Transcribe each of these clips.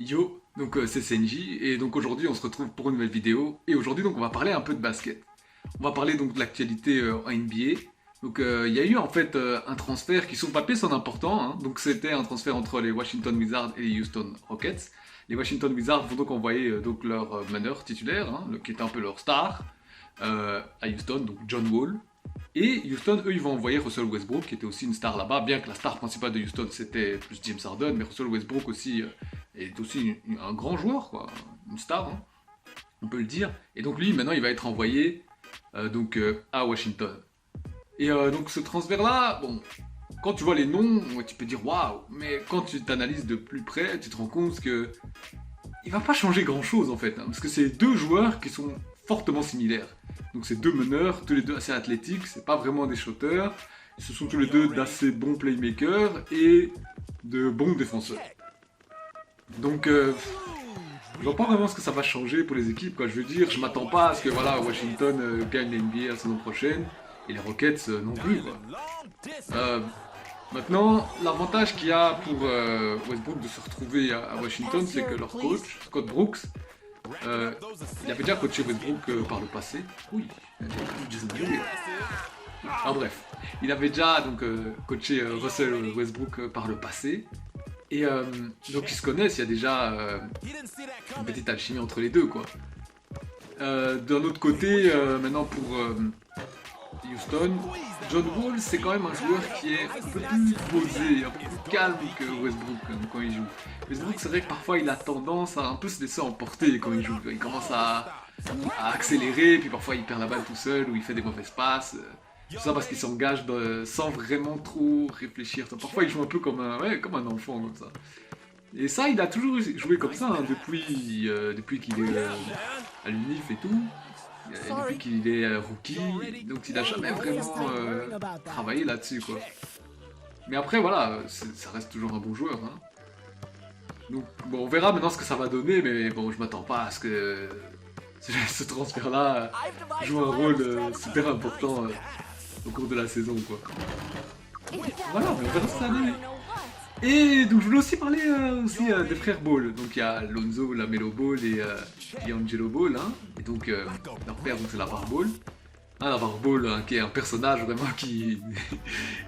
Yo, donc c'est Senji, et donc aujourd'hui on se retrouve pour une nouvelle vidéo, et aujourd'hui donc on va parler un peu de basket. On va parler donc de l'actualité en NBA. Donc il y a eu en fait un transfert qui sur le papier sonne important, hein. Donc c'était un transfert entre les Washington Wizards et les Houston Rockets. Les Washington Wizards vont donc envoyer donc leur meneur titulaire, hein, qui était un peu leur star, à Houston, donc John Wall. Et Houston, eux, ils vont envoyer Russell Westbrook, qui était aussi une star là-bas, bien que la star principale de Houston, c'était plus James Harden, mais Russell Westbrook aussi est aussi un grand joueur, quoi, une star, hein, on peut le dire. Et donc lui, maintenant, il va être envoyé à Washington. Et donc ce transfert-là, bon, quand tu vois les noms, tu peux dire waouh, mais quand tu t'analyses de plus près, tu te rends compte que il va pas changer grand-chose en fait, hein, parce que c'est deux joueurs qui sont fortement similaires. Donc c'est deux meneurs, tous les deux assez athlétiques, c'est pas vraiment des shooters, ce sont tous les deux d'assez bons playmakers et de bons défenseurs. Donc je vois pas vraiment ce que ça va changer pour les équipes, quoi. Je veux dire, je m'attends pas à ce que voilà, Washington gagne l'NBA la saison prochaine et les Rockets non plus, quoi. Euh, Maintenant, l'avantage qu'il y a pour Westbrook de se retrouver à Washington, c'est que leur coach, Scott Brooks, il avait déjà coaché Westbrook par le passé. Oui, Jason Terry. Ah bref, il avait déjà donc coaché Russell Westbrook par le passé. Et donc ils se connaissent, il y a déjà une petite alchimie entre les deux, quoi. D'un autre côté, maintenant pour Houston, John Wall, c'est quand même un joueur qui est un peu plus posé, un peu plus calme que Westbrook quand il joue. Westbrook, c'est vrai que parfois il a tendance à un peu se laisser emporter quand il joue. Il commence à accélérer, puis parfois il perd la balle tout seul ou il fait des mauvaises passes. Tout ça parce qu'il s'engage sans vraiment trop réfléchir. Parfois il joue un peu comme un enfant comme ça. Et ça, il a toujours joué comme ça hein, depuis qu'il est à l'UNIF et tout. Depuis qu'il est rookie, donc il n'a jamais vraiment travaillé là-dessus, quoi. Mais après, voilà, ça reste toujours un bon joueur, hein. Donc, bon, on verra maintenant ce que ça va donner, mais bon, je m'attends pas à ce que ce transfert-là joue un rôle super important au cours de la saison, quoi. Voilà, mais on verra ce que ça donne. Et donc je voulais aussi parler des frères Ball. Donc il y a Lonzo, Lamelo Ball et Angelo Ball. Hein. Et donc leur père donc c'est LaVar Ball. Hein, LaVar Ball hein, qui est un personnage vraiment qui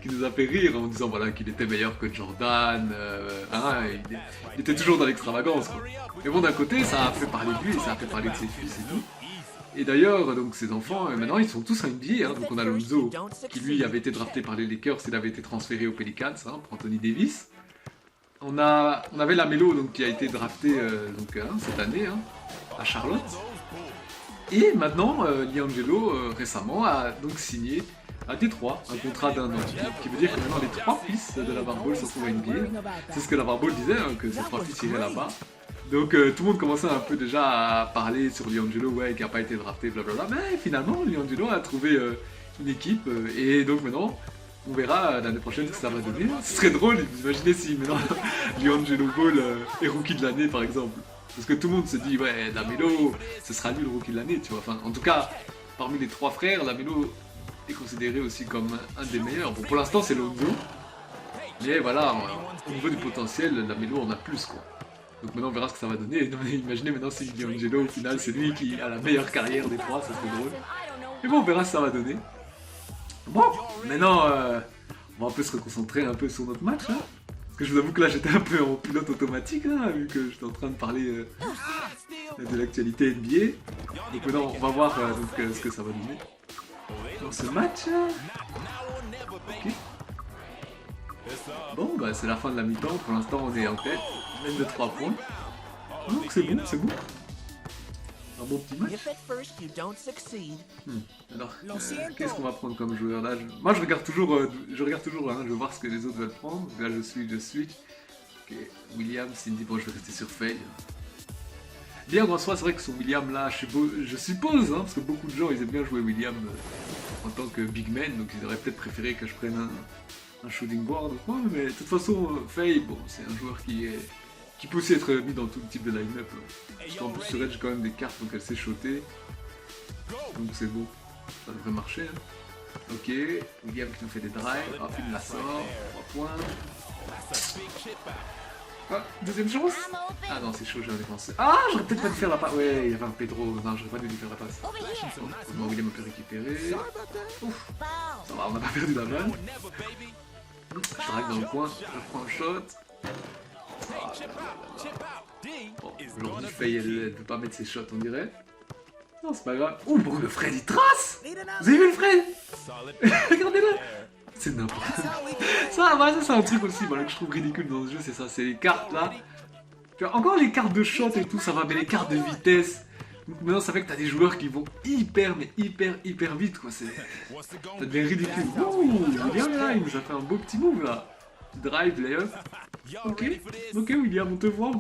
nous a fait rire en disant voilà qu'il était meilleur que Jordan. Hein, il était toujours dans l'extravagance. Quoi. Mais bon d'un côté ça a fait parler de lui, ça a fait parler de ses fils et tout. Et d'ailleurs, donc ses enfants, maintenant ils sont tous en NBA. Hein. Donc on a Lonzo qui lui avait été drafté par les Lakers, il avait été transféré aux Pelicans hein, pour Anthony Davis. On avait Lamelo donc, qui a été drafté cette année hein, à Charlotte. Et maintenant, Liangelo récemment a donc signé à Détroit un contrat d'un an. Qui veut dire que maintenant les trois fils de LaVar Ball se retrouvent à NBA. C'est ce que LaVar Ball disait, hein, que ses trois fils iraient là-bas. Donc tout le monde commençait un peu déjà à parler sur Liangelo, ouais, qui n'a pas été drafté, blablabla. Mais finalement, Liangelo a trouvé une équipe et donc maintenant. On verra l'année prochaine ce que ça va donner. Ce serait drôle, vous imaginez si maintenant Liangelo Ball est rookie de l'année par exemple. Parce que tout le monde se dit, ouais, Lamelo, ce sera lui le rookie de l'année, tu vois. Enfin, en tout cas, parmi les trois frères, Lamelo est considéré aussi comme un des meilleurs. Bon, pour l'instant, c'est Lonzo. Mais voilà, au niveau du potentiel, Lamelo en a plus, quoi. Donc maintenant, on verra ce que ça va donner. Imaginez maintenant si Liangelo, au final, c'est lui qui a la meilleure carrière des trois, ça serait drôle. Mais bon, on verra ce que ça va donner. Bon, maintenant, on va un peu se reconcentrer un peu sur notre match. Hein, parce que je vous avoue que là, j'étais un peu en pilote automatique, hein, vu que j'étais en train de parler de l'actualité NBA. Donc maintenant, on va voir ce que ça va donner dans ce match. Ok. Bon, bah c'est la fin de la mi-temps. Pour l'instant, on est en tête. Même de 3 points. Donc c'est bon, c'est bon. Un bon petit match. Alors, qu'est-ce qu'on va prendre comme joueur là moi, je regarde toujours, hein, je veux voir ce que les autres veulent prendre. Là, je suis. Ok, Williams, Cindy, bon, je vais rester sur Faye. Bien en soi, c'est vrai que sur William là, je suppose, hein, parce que beaucoup de gens ils aiment bien jouer William en tant que big man, donc ils auraient peut-être préféré que je prenne un shooting board ou quoi, mais de toute façon, Faye, bon, c'est un joueur qui peut aussi être mis dans tout type de line-up. Parce qu'en plus, sur Edge, quand même des cartes, donc elle sait shotter. Donc c'est bon, ça devrait marcher. Hein. Ok, William qui nous fait des drives, hop, il la sort, 3 points. Ah, deuxième chance. Ah non, c'est chaud, j'aurais pensé. Ah, j'aurais peut-être pas dû faire la passe. Ouais, il y avait un Pedro. Non, j'aurais pas dû lui faire la passe. Heureusement, William a pu récupérer. Ouf. Ça va, on n'a pas perdu la balle. Je drague dans le coin, je prends un shot. Ah, bon, aujourd'hui, Faye, elle peut pas mettre ses shots, on dirait. Non, c'est pas grave. Oh, bon, le Fred, il trace. Vous avez vu le Fred? Regardez-le. C'est n'importe quoi. Ça, c'est un truc aussi voilà, que je trouve ridicule dans ce jeu, c'est ça, c'est les cartes là. Tu vois, encore les cartes de shot et tout, ça va, mais les cartes de vitesse. Donc maintenant, ça fait que t'as des joueurs qui vont hyper vite, quoi. Ça devient ridicule. Ouh, William là, il nous a fait un beau petit move là. Drive, layup. Ok, William, on te voit.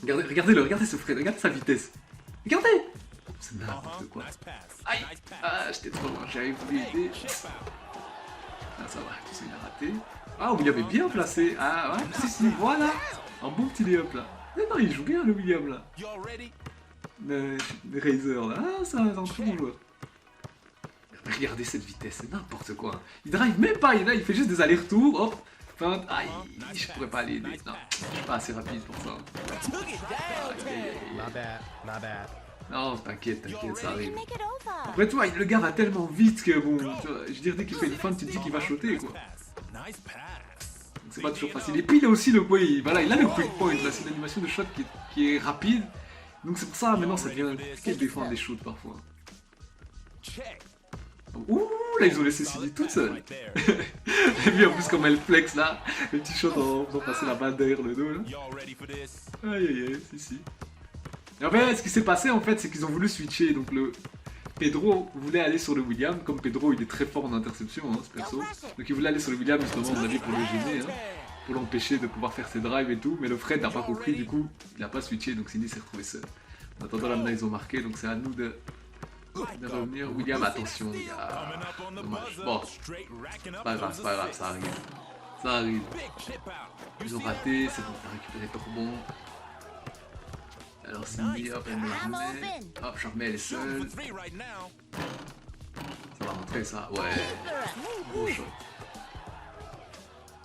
Regardez-le, regardez ce Fred, regardez sa vitesse. Regardez. C'est n'importe quoi. Aïe. Ah, j'étais trop loin, j'avais voulu aider. Ah, ça va, tout ça il a raté. Ah, William est bien placé. Ah, ouais, si, voilà. Un bon petit layup là. Non, il joue bien le William là. Le Razer là. Ah, c'est un très bon joueur. Regardez cette vitesse, c'est n'importe quoi. Il drive même pas, il fait juste des allers-retours. Hop, feinte. Aïe, je pourrais pas l'aider. Non, je suis pas assez rapide pour ça. Non, t'inquiète, ça arrive. Après toi, le gars va tellement vite que bon, je dirais dès qu'il fait une feinte, tu te dis qu'il va shotter quoi. C'est pas toujours facile. Et puis il a aussi le quoi, voilà, il a le quick point, là, c'est une animation de shot qui est rapide. Donc c'est pour ça maintenant ça devient compliqué de défendre des shoots parfois. Ouh, là ils ont laissé Cindy toute seule. Et puis en plus comme elle flex là, le petit shot en faisant passer la balle derrière le dos là. Aïe, si. Et en fait ce qui s'est passé en fait c'est qu'ils ont voulu switcher, donc le Pedro voulait aller sur le William, comme Pedro il est très fort en interception hein, ce perso. Donc il voulait aller sur le William justement on a dit pour le gêner, hein, pour l'empêcher de pouvoir faire ses drives et tout, mais le Fred n'a pas compris du coup, il n'a pas switché donc Cindy s'est retrouvé seul. En attendant là maintenant ils ont marqué donc c'est à nous de revenir. William, attention, il y a... Dommage. Bon, c'est pas grave, ça arrive. Ils ont raté, c'est bon, on a récupéré Torbon. Alors Cindy, hop, elle me la remet. Hop, je remets, elle est seule. Ça va rentrer ça, ouais. Bon shot.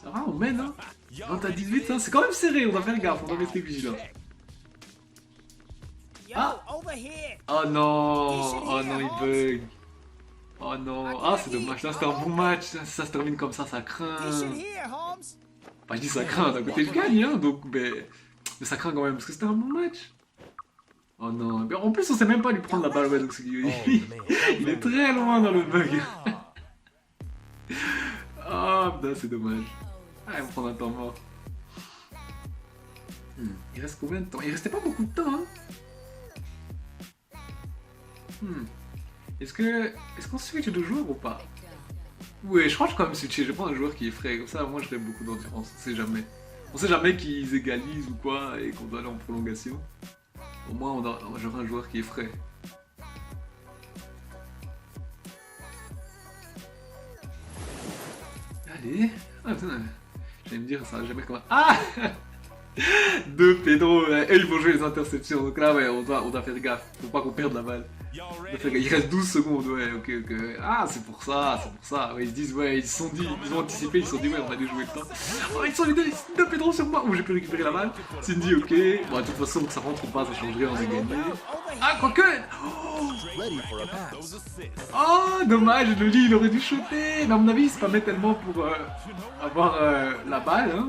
Ça va, on mène, hein. 20 à 18, hein. C'est quand même serré, on doit faire gaffe, on doit rester vigilant. Ah! Oh non, il bug. Oh non, ah c'est dommage, là c'était un bon match, ça se termine comme ça craint. Enfin je dis ça craint, d'un côté je gagne, hein, donc mais ça craint quand même, parce que c'était un bon match. Oh non, mais en plus on sait même pas lui prendre la balle, ouais, donc il est très loin dans le bug. Oh putain, c'est dommage. Ah, il va me prendre un temps mort. Il reste combien de temps? Il restait pas beaucoup de temps, hein. Est-ce qu'on switch de joueur ou pas? Oui, je crois que je vais quand même switcher, je vais prendre un joueur qui est frais, comme ça moi j'aurai beaucoup d'endurance, on sait jamais. On sait jamais qu'ils égalisent ou quoi et qu'on doit aller en prolongation. Au moins j'aurai un joueur qui est frais. Allez, ah putain, j'allais me dire ça va jamais comment... Ah. Deux Pedro, et ils vont jouer les interceptions, donc là ouais, on doit faire gaffe, faut pas qu'on perde la balle. Il reste 12 secondes, ouais, ok. Ah, c'est pour ça, ouais, ils se disent, ouais, ils ont anticipé, ils se sont dit, ouais, on allait jouer le temps. Oh, ils sont les deux Pedro sur moi, où j'ai pu récupérer la balle. Cindy, ok, bon, de toute façon, que ça rentre ou pas, ça change rien, on a gagné. Ah, quoique. Oh, dommage, le lit, il aurait dû shooter. Mais à mon avis, il se met tellement pour avoir la balle, hein.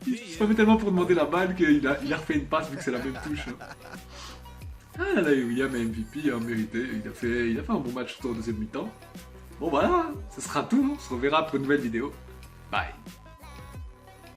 Il se met tellement pour demander la balle qu'il a refait une passe vu que c'est la même touche. Hein. Ah là, William est MVP, hein, mérité. Il a fait un bon match tout en deuxième mi-temps. Bon voilà, ce sera tout. On se reverra pour une nouvelle vidéo. Bye.